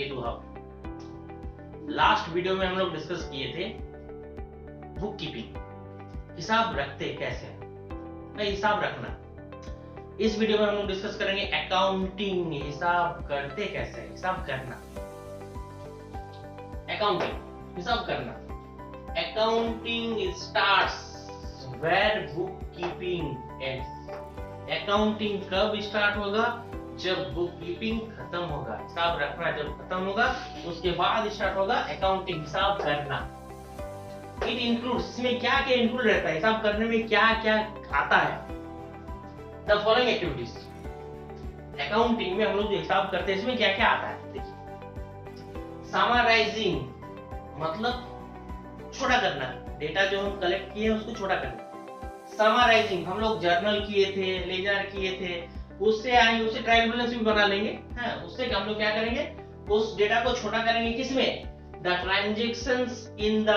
Edu hub. Last video में हम लोग डिस्कस किए थे बुक कीपिंग, हिसाब रखते कैसे हैं, हिसाब रखना। इस वीडियो में हम लोग डिस्कस करेंगे अकाउंटिंग, हिसाब करते कैसे, हिसाब करना। अकाउंटिंग, हिसाब करना। Accounting starts where book keeping ends. Accounting कब स्टार्ट होगा? जब बुक कीपिंग खत्म होगा। हिसाब रखना जब खत्म होगा उसके बाद स्टार्ट होगा अकाउंटिंग, हिसाब करना। इट इंक्लूड्स, इसमें क्या क्या इंक्लूड रहता है, हिसाब करने में क्या क्या आता है? The following activities. अकाउंटिंग में हम लोग जो हिसाब करते हैं इसमें क्या क्या आता है? देखिए, समराइजिंग मतलब छोटा करना, डेटा जो हम कलेक्ट किए उसको छोटा करना। समराइजिंग, हम लोग जर्नल किए थे, लेजर किए थे, उससे आएंगे, उससे ट्रायल बैलेंस भी बना लेंगे। हाँ, उससे हम लोग क्या करेंगे, उस डेटा को छोटा करेंगे। किसमें? The transactions in the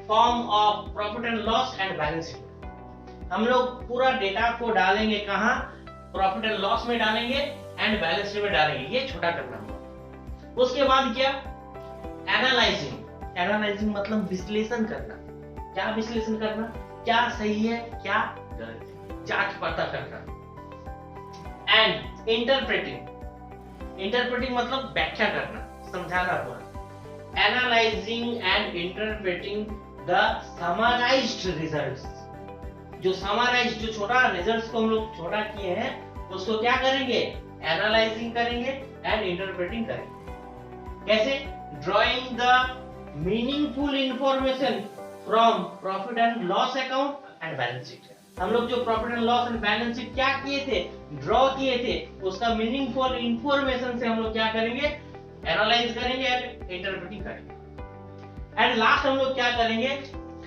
form of profit and loss and balance sheet. हम लोग पूरा डेटा को डालेंगे कहाँ? प्रॉफिट एंड लॉस में डालेंगे एंड बैलेंस शीट में डालेंगे। ये छोटा करना होगा। उसके बाद क्या? एनालाइजिंग। एनालाइजिंग मतलब विश्लेषण करना। क्या विश्लेषण करना? क्या सही है, क्या गलत है, जांच पड़ताल करना। And interpreting. इंटरप्रेटिंग मतलब व्याख्या करना, समझाना पूरा। Analysing and interpreting the summarised results. जो समराइज्ड, जो छोटा रिजल्ट्स को हम लोग छोटा किए हैं उसको क्या करेंगे? एनालाइजिंग करेंगे एंड इंटरप्रेटिंग करेंगे। कैसे? Drawing the meaningful information from profit and loss account and balance sheet. हम लोग जो profit and loss and balance sheet क्या किए थे, ड्रॉ किए थे, उसका मीनिंगफुल इंफॉर्मेशन से हम लोग क्या करेंगे? एनालाइज करेंगे एंड इंटरप्रेटिंग करेंगे। एंड लास्ट हम लोग क्या करेंगे?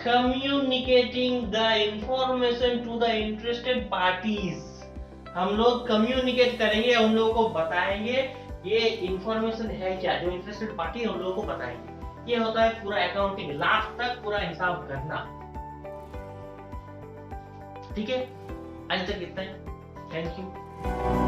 Communicating the information to the interested parties. हम लोग कम्युनिकेट करेंगे, उन लोगों को बताएंगे ये इंफॉर्मेशन है क्या, जो इंटरेस्टेड पार्टी है उन लोगों को बताएंगे। ये होता है पूरा अकाउंटिंग, लास्ट तक पूरा हिसाब करना। ठीक है, आज तक इतना ही। Thank you.